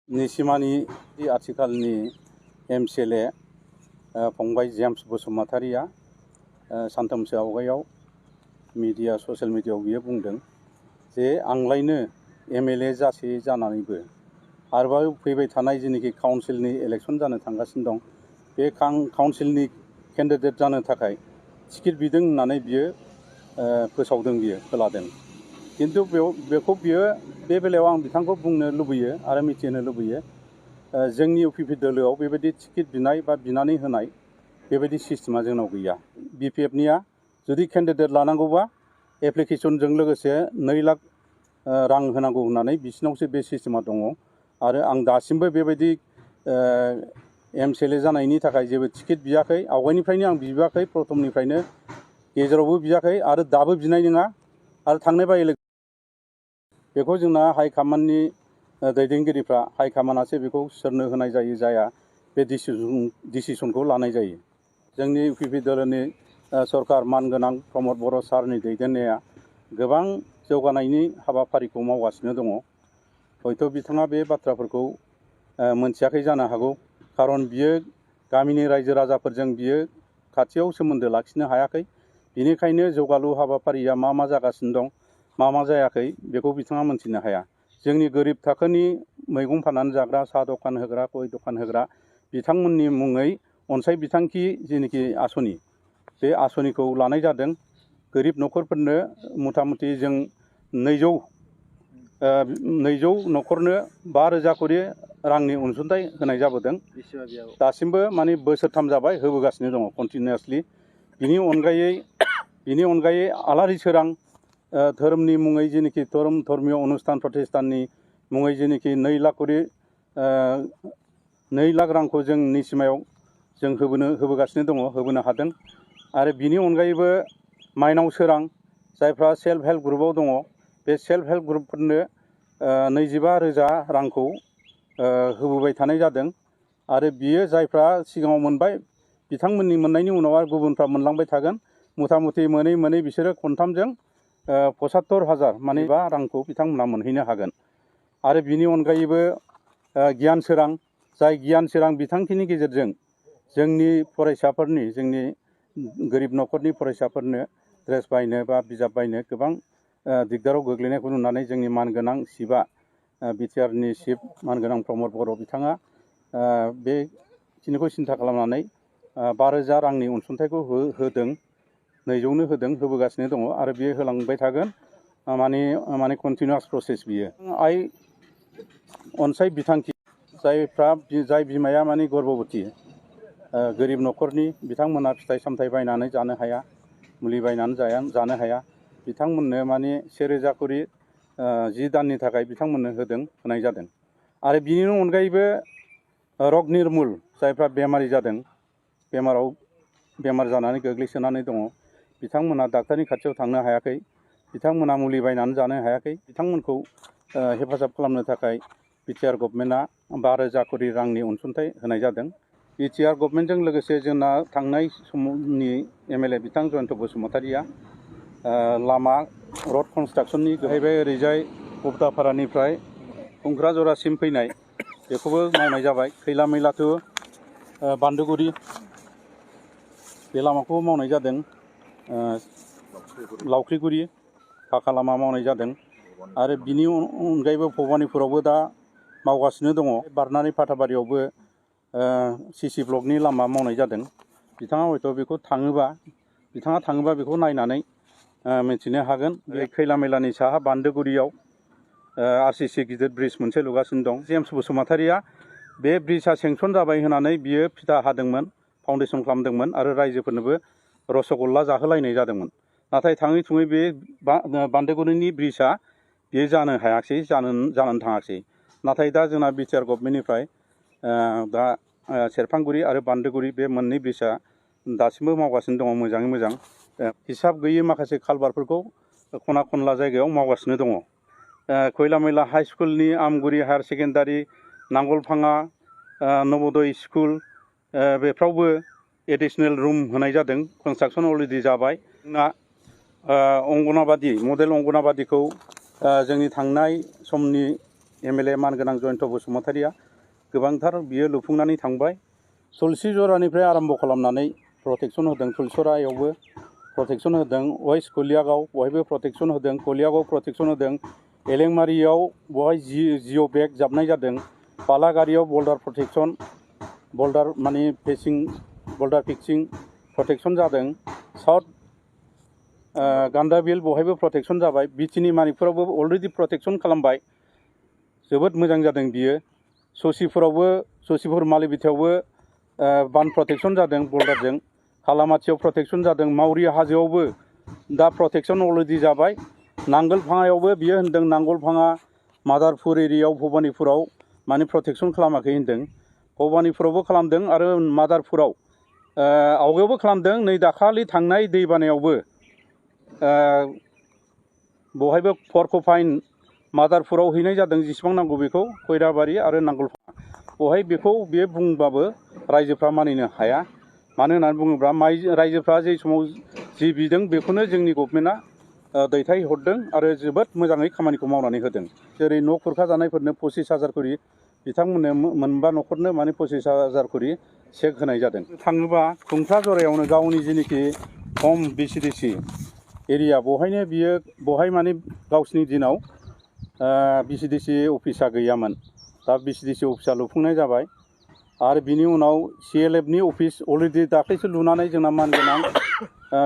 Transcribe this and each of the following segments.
निसिमानि आथिखालनि एमसिएलए फंबाय जेम्स बसुमतारिया सानथामसो आवगायाव ससियेल मिडियायाव बियो बुंदों जे आंलायनो एमएलए जासे जानानैबो आरोबाव फैबाय थानाय जेनेखि काउन्सिलनि इलेक्सन जानो थांगासिनो दं बे काउन्सिलनि केन्डिडेट जानो थाखाय टिकेट बिदों होननानै बियो फोसावदों, बियो फोलादों। किन्तु बेखौ बियो बे बेलायाव आं बिथांखौ बुंनो लुबैयो आरो मिथिहोनो लुबैयो, जोंनि इउपिपि दोलोआव बेबायदि टिकेट बिनाय बा बिनानै होनाय बेबायदि सिस्टेमा जोंनाव गैया। बिपिएफनिया जुदि केन्डिडेट लानांगौबा एप्लिकेसनजों लोगोसे 2 लाख रां होनांगौ होननानै बिसिनावसो बे सिस्टेमा दङ। आरो आं दासिमबो बेबायदि एमसिएलए जानायनि थाखाय जेबो टिकेट बियाखै, आवगायनिफ्रायनो आं बिबाखै, प्रथमनिफ्रायनो गेजेरावबो बियाखै आरो दाबो बिनाय नङा। आरो थांनाय बाय बेखौ जोंना हाइकमान्डनि दैदेनगिरिफ्रा, हाइकमान्डआसो बेखौ सोरनो होनाय जायो जाया बे डिसिसनखौ लानाय जायो। जोंनि इउपिपि दोलोनि सरकार मानगोनां प्रमद बर' सारनि दैदेननाया गोबां जौगानायनि हाबाफारिखौ मावगासिनो दङ। हयथ' बिथाङा बे बाथ्राफोरखौ मोनथियाखै जानो हागौ, खारन बियो गामिनि रायजो राजाफोरजों बियो खाथियाव सोमोन्दो लाखिनो हायाखै। बेनिखायनो जौगालु हाबाफारिया मा मा जागासिनो दं, मा जायाखै बेखौ बिथाङा मोनथिनो हाया। जोंनि गोरिब थाखोनि मैगं फाननानै जाग्रा, साहा दखान होग्रा, गय दखान होग्रा बिथांमोननि मुङै अनसाय बिथांखि जेनेखि आसनि, बे आसनिखौ लानाय जादों। गोरिब न'खरफोरनो मथा मथि जों 200 न'खरनो 5,000 करि रांनि अनसुंथाइ होनाय जाबोदों। दासिमबो माने बोसोरथाम जाबाय होबोगासिनो दङ कन्टिनिउसलि। बिनि अनगायै आलारि सोरां धोरोमनि मुङै जेनेखि धर्मीय अनुष्ठान प्रतिष्ठाननि मुङै जेनेखि 2 लाख करि 2 लाख रांखौ जों निसिमायाव जों होबोगासिनो दङ, होबोनो हादों। आरो बिनि अनगायैबो माइनाव सोरां जायफ्रा सेल्फ हेल्प ग्रुपआव दङ, बे सेल्फ हेल्प ग्रुपफोरनो 25,000 रांखौ होबोबाय थानाय जादों। आरो बियो जायफ्रा सिगाङाव मोनबाय बिथांमोननि मोननायनि उनाव आरो गुबुनफ्रा मोनलांबाय थागोन। मथा मथि मोनै बिसोरो खनथामजों 75,000 माने रांखौ बिथांमोना मोनहैनो हागोन। आरो बिनि अनगायैबो गियान सोरां, जाय गियान सोरां बिथांखिनि गेजेरजों जोंनि फरायसाफोरनि, जोंनि गोरिब न'खरनि फरायसाफोरनो ड्रेस बायनो बा बिजाब बायनो गोबां दिगदाराव गोग्लैनायखौ नुनानै जोंनि मानगोनां चिफआ, बिटिआरनि चिफ मानगोनां प्रमद बर' बिथाङा बेखिनिखौ सिन्था खालामनानै 5,000 रांनि अनसुंथाइखौ होदों, 200नो होदों, होबोगासिनो दङ। आरो बियो होलांबाय थागोन, माने कन्टिनिउआस प्रसेस बियो। अनसाय बिथांखि जाय बिमाया माने गर्भबती, गोरिब न'खरनि बिथांमोना फिथाइ सामथाइ बायनानै जानो हाया, मुलि बायनानै जानो हाया, बिथांमोननो माने 1,000 करि 10 दाननि थाखाय बिथांमोननो होनाय जादों। आरो बिनि अनगायैबो रग निर्मुल, जायफ्रा बेमारि जादों, बेमार जानानै गोग्लैसोनानै दङ, बिथांमोना डाक्टारनि खाथियाव थांनो हायाखै, बिथांमोना मुलि बायनानै जानो हायाखै, बिथांमोनखौ हेफाजाब खालामनो थाखाय बिटिआर गभर्नमेन्टआ 5,000 करि रांनि अनसुंथाइ होनाय जादों। बिटिआर गभर्नमेन्टजों लोगोसे जोंना थांनाय समनि एमएलए बिथां जयन्त बसुमतारिया लामा रड कनस्ट्राक्सननि जाहैबाय ओरैजाय गबदापारानिफ्राय खुंख्राजरासिम फैनाय, बेखौबो मावनाय जाबाय। खैला मैलाथु बान्दोगुरि बे लामाखौबो मावनाय जादों। लावख्रिगुरि पाका लामा मावनाय जादों। आरो बिनि अनगायैबो भबानिपुरावबो दा मावगासिनो दङ। बारनानै फाथाबारियावबो सिसि ब्लकनि लामा मावनाय जादों। बिथाङा हयथ' बेखौ थाङोबा बेखौ नायनानै मिथिनो हागोन। बे खैला मैलानि साहा बान्दोगुरियाव आरसिसि गिदिर ब्रिज मोनसे लुगासिनो दं। जेम्स बसुमतारिया बे ब्रिजआ सेंसन जाबाय होननानै बियो फिथा हादोंमोन, फाउन्डेसन खालामदोंमोन आरो रायजोफोरनोबो रसगल्ला जाहोलायनाय जादोंमोन। नाथाय थाङै थुङै बे बान्दोगुरिनि ब्रिजआ बेयो जानो हायाखिसै, जानानै थाङाखिसै। नाथाय दा जोंना बिटिआर गभर्नमेन्टनिफ्राय दा सेरफांगुरि आरो बान्दोगुरि बे मोननै ब्रिजआ दासिमबो मावगासिनो दङ मोजाङै मोजां। हिसाब गैयै माखासे कालभारफोरखौ खना खनला जायगायाव मावगासिनो दङ। खैला मैला हाइ स्कुलनि आमगुरि हायार सेकेन्डारि, नांगलफाङा नवोदय स्कुल बेफ्रावबो एडिसनेल रुम होनाय जादों। कनस्ट्राक्सन अलरेडि जाबाय। जोंना अंगनाबादि, मडेल अंगनाबादिखौ जोंनि थांनाय समनि MLA मानगोनां जयन्त बसुमतारिया गोबांथार बियो लुफुंनानै थांबाय। तुलसिजरानिफ्राय आरम्भ खालामनानै प्रटेक्सन होदों, तुलसरायावबो प्रटेक्सन होदों, वेस्ट कलियागाव बहायबो प्रटेक्सन होदों, कलियागाव प्रटेक्सन होदों, एलेंमारियाव बहाय जिअ बेग जाबनाय जादों, बालागारियाव बल्डार प्रटेक्सन, बल्डार माने बल्डार फिक्सिं प्रटेक्सन जादों, साउथ गान्दाबिल बहायबो प्रटेक्सन जाबाय, बिटिनि मानिकफोरावबो अलरेडि प्रटेक्सन खालामबाय, जोबोद मोजां जादों बियो। ससिपुर मालिबिथायावबो बान प्रटेक्सन जादों बल्डारजों, खालामाथियाव प्रटेक्सन जादों, मावरि हाजोआवबो दा प्रटेक्सन अलरेडि जाबाय, नांगोलफाङायावबो बियो होनदों नांगोलफाङा मादारपुर एरियायाव भबानिपुराव माने प्रटेक्सन खालामाखै होनदों, भबानिपुरावबो खालामदों आरो मादारपुराव आवगायावबो खालामदों, नै दाखालि थांनाय दैबानायावबो बहायबो फरकफाइन मादारपुराव हैनाय जादों जेसेबां नांगौ बेखौ खैराबारि आरो नांगोलफाङा बहाय बेखौ बे बुंबाबो रायजोफ्रा मानिनो हाया। मानो होननानै बुङोब्ला रायजोफ्रा जे समाव जि बिदों बेखौनो जोंनि गभर्नमेन्टआ दैथायहरदों आरो जोबोद मोजाङै खामानिखौ मावनानै होदों। जेरै न' खुरखा जानायफोरनो 25,000 करि बिथांमोननो मोनबा न'खरनो माने 25,000 करि चेक होनाय जादों। थाङोबा खुंख्राजरायावनो गावनि जेनोखि हम BCDC एरिया बहाय माने गावसिनि दिनाव BCDC अफिसा गैयामोन, दा BCDC अफिसा लुफुंनाय जाबाय आरो बिनि उनाव CLFनि अफिस अलरेडि दाख्लैसो लुनानै जोंना मानगोनां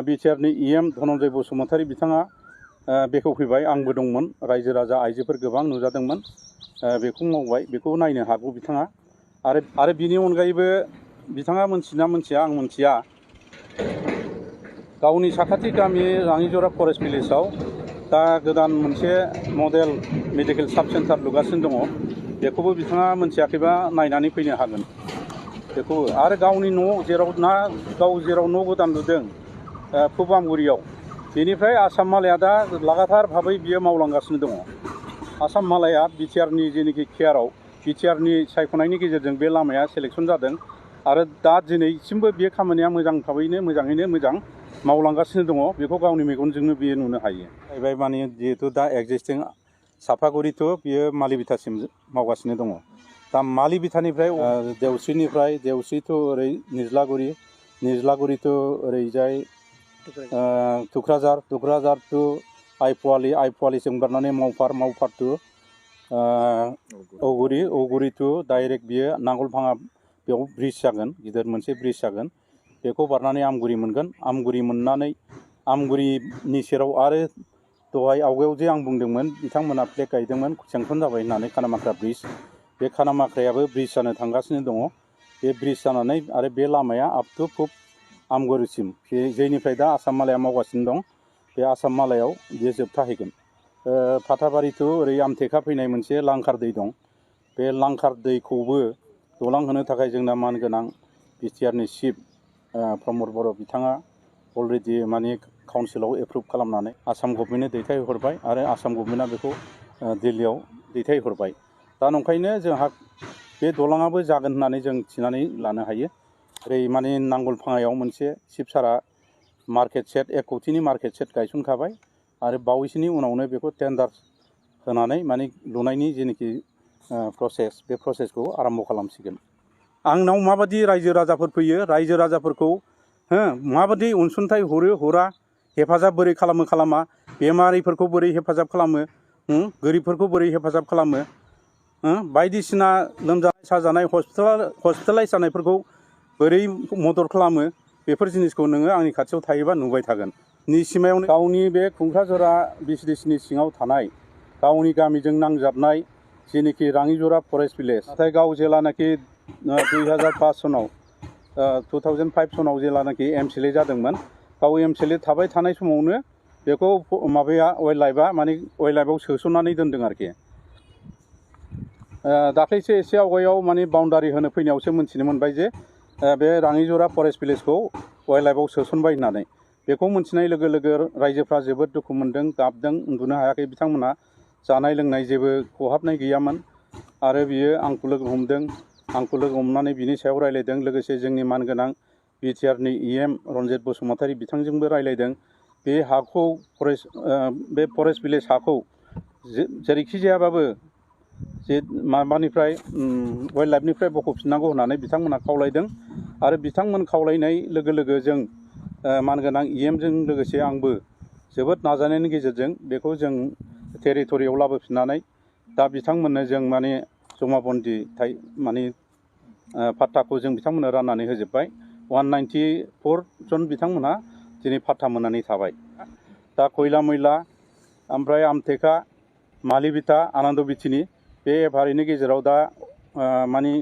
बिटिआरनि EM धनन्जय बसुमतारी बिथाङा बेखेवफैबाय, आंबो दंमोन, रायजो राजा आइजोफोर गोबां नुजादोंमोन, बेखौ मावबाय, बेखौ नायनो हागौ बिथाङा। आरो बिनि अनगायैबो बिथाङा मोनथिना मोनथिया आं मोनथिया, गावनि साखाथि गामि राङिजरा फरेस्ट भिलेजाव दा गोदान मोनसे मडेल मेडिकेल साब सेन्टार लुगासिनो दङ, बेखौबो बिथाङा मोनथियाखैबा नायनानै फैनो हागोन बेखौबो। आरो गावनि न' जेराव न' गोदान लुदों फुबामगुरियाव, बेनिफ्राय आसाम मालाया दा लागाथार भाबै बियो मावलांगासिनो दङ। आसाम मालाया बिटिआरनि जेनोखि केयाराव बिटिआरनि सायख'नायनि गेजेरजों बे लामाया सेलेक्सन जादों आरो दा दिनैसिमबो बे खामानिया मोजाङैनो मोजां मावलांगासिनो दङ, बेखौ गावनि मेगनजोंनो बियो नुनो हायो। जाहैबाय माने जिहेतु दा एक्जिस्टिं साफागुरि टु बियो मालिबिथासिम मावगासिनो दङ। दा मालिबिथानिफ्राय देवस्रि टु ओरै निज्लागुरि टु ओरैजाय तुक्राझार टु आइपुवालिसिम बारनानै मावफार टु औगुरि टु डाइरेक्ट बियो नांगोलफाङा, बेयाव ब्रिज जागोन, गिदिर मोनसे ब्रिज जागोन, बेखौ बारनानै आमगुरि मोनगोन, आमगुरि मोननानै आमगुरिनि सेराव आरो दहाय आवगायाव जे आं बुंदोंमोन बिथांमोना फ्लेग गायदोंमोन सेंसन जाबाय होननानै खानामाख्रा ब्रिज, बे खानामाख्रायाबो ब्रिज जानो थांगासिनो दङ। बे ब्रिज जानानै आरो बे लामाया आप टु फुब आमगुरिसिम जेनिफ्राय दा आसाम मालाया मावगासिनो दं, बे आसाम मालायाव बियो जोबथाहैगोन। फाथाबारि टु ओरै आमथेखा फैनाय मोनसे लांखार दै दं, बे लांखार दैखौबो दलां होनो थाखाय जोंना मानगोनां बिटिआरनि चिफ प्रमद बर' बिथाङा अलरेडि माने काउन्सिलाव एप्रुभ खालामनानै आसाम गभर्नमेन्टनो दैथायहरबाय आरो आसाम गभर्नमेन्टआ बेखौ दिल्लीयाव दैथायहरबाय। दा नंखायनो जोंहा बे दलाङाबो जागोन होननानै जों थिनानै लानो हायो। ओरै माने नांगोलफाङायाव मोनसे चिफ सारा मार्केट सेट 1 कौटिनि मार्केट सेट गायसनखाबाय आरो बावैसोनि उनावनो बेखौ टेन्डार होनानै माने लुनायनि जेनोखि प्रसेस, बे प्रसेसखौ आरम्भ खालामसिगोन। आंनाव माबायदि रायजो राजाफोर फैयो, रायजो राजाफोरखौ माबायदि अनसुंथाइ हरा, हेफाजाब बोरै खालामा, बेमारिफोरखौ बोरै हेफाजाब खालामो, गोरिबफोरखौ बोरै हेफाजाब खालामो, बायदिसिना लोमजानाय साजानाय हस्पिटालाइज जानायफोरखौ बोरै मदद खालामो, बेफोर जिनिसखौ नोङो आंनि खाथियाव थायोबा नुबाय थागोन। निसिमायावनो गावनि बे खुंख्राजरा BCDCनि सिङाव थानाय गावनि गामिजों नांजाबनाय जेनोखि राङिजरा फरेस्ट भिलेज, नाथाय गाव जेलानाखि 2005 सनाव 2005 सनाव जेलानाखि MCLA जादोंमोन, गाव MCLA थाबाय थानाय समावनो बेखौ माबाया वाइल्ड लाइफआव सोसननानै दोनदों आरोखि। दाख्लैसो एसे आवगायाव माने बाउन्डारि होनो फैनायावसो मोनथिनो मोनबाय जे बे राङिजरा फरेस्ट भिलेजखौ वाइल्ड लाइफआव सोसनबाय होननानै। बेखौ मोनथिनाय लोगो लोगो रायजोफ्रा जोबोद दुखु मोनदों, गाबदों, उन्दुनो हायाखै। बिथांमोना जानाय लोंनाय जेबो खहाबनाय गैयामोन आरो बियो आंखौ लोगो हमनानै बिनि सायाव रायलायदों। लोगोसे जोंनि मानगोनां बिटिआरनि EM रन्जित बसुमतारी बिथांजोंबो रायलायदों। बे हाखौ बे फरेस्ट भिलेज हाखौ जेरैखि जायाबाबो जे माबानिफ्राय वाइल्ड लाइफनिफ्राय बख'फिननांगौ होननानै बिथांमोनहा खावलायदों आरो बिथांमोन खावलायनाय लोगो लोगो जों मानगोनां EMजों लोगोसे आंबो जोबोद नाजानायनि गेजेरजों बेखौ जों टेरिटरियाव लाबोफिननानै दा बिथांमोननो जों माने जमाबन्दी माने पाट्टाखौ जों बिथांमोननो राननानै होजोब्बाय 194 जन बिथांमोनहा दिनै पाट्टा मोननानै थाबाय। दा खयला मैला ओमफ्राय आमटेका मालिबिटा आनन्द बिथिनि बे एफआरनि गेजेराव दा माने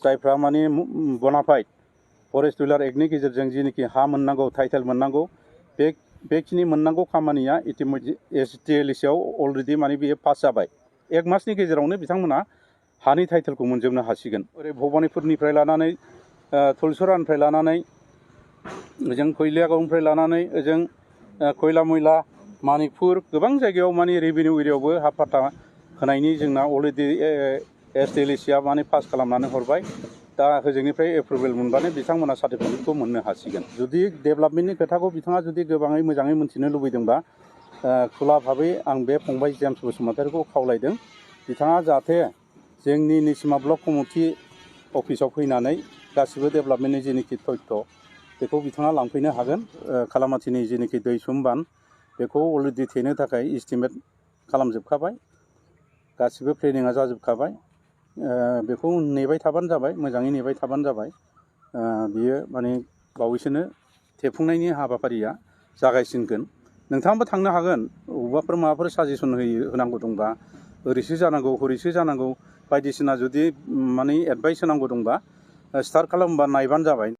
जायफ्रा माने बनाफाइड फरेस्ट डिलार एक्टनि गेजेरजों जिनोखि हा मोननांगौ टाइटेल मोननांगौ बेखिनि मोननांगौ खामानिया STLCआव अलरेडि माने बेयो पास जाबाय। 1 मासनि गेजेरावनो बिथांमोना हानि टाइटेलखौ मोनजोबनो हासिगोन। ओरै भबानिपुरनिफ्राय लानानै थुलसुरानिफ्राय लानानै ओजों खयलियागावनिफ्राय लानानै ओजों खयला मैला मानिकपुर गोबां जायगायाव माने रेभिनिउ एरियायावबो हा पाट्टा होनायनि जोंना अलरेडि STLCआ माने पास खालामनानै हरबाय। दा होजोंनिफ्राय एप्रुभेल मोनबानो बिथांमोना सार्टिफिकेटखौ मोननो हासिगोन। जुदि डेभेलपमेन्टनि खोथाखौ बिथाङा जुदि गोबाङै मोजाङै मोनथिनो लुबैदोंबा खुला भाबै आं बे फंबाय जेम्स बसुमतारिखौ खावलायदों बिथाङा जाहाथे जोंनि निसिमा ब्लक कमिटि अफिसाव फैनानै गासिबो डेभेलपमेन्टनि जेनोखि तथ्य बेखौ बिथाङा लांफैनो हागोन। खालामाथिनि जेनोखि दैसुम बान्ध बेखौ अलरेडि थेनो थाखाय इस्टिमेट खालामजोबखाबाय, गासिबो प्लेनिङा जाजोबखाबाय। बेखौ नेबाय थाबानो जाबाय, मोजाङै नेबाय थाबानो जाबाय। बियो माने बावैसोनो थेफुंनायनि हाबाफारिया जागायसिनगोन। नोंथाङाबो थांनो हागोन, बबेबाफोर माबाफोर साजेसन होनांगौ दंबा ओरैसो जानांगौ हरैसो जानांगौ बायदिसिना जुदि माने एडभाइस होनांगौ दंबा स्टार्ट खालामबा नायबानो जाबाय।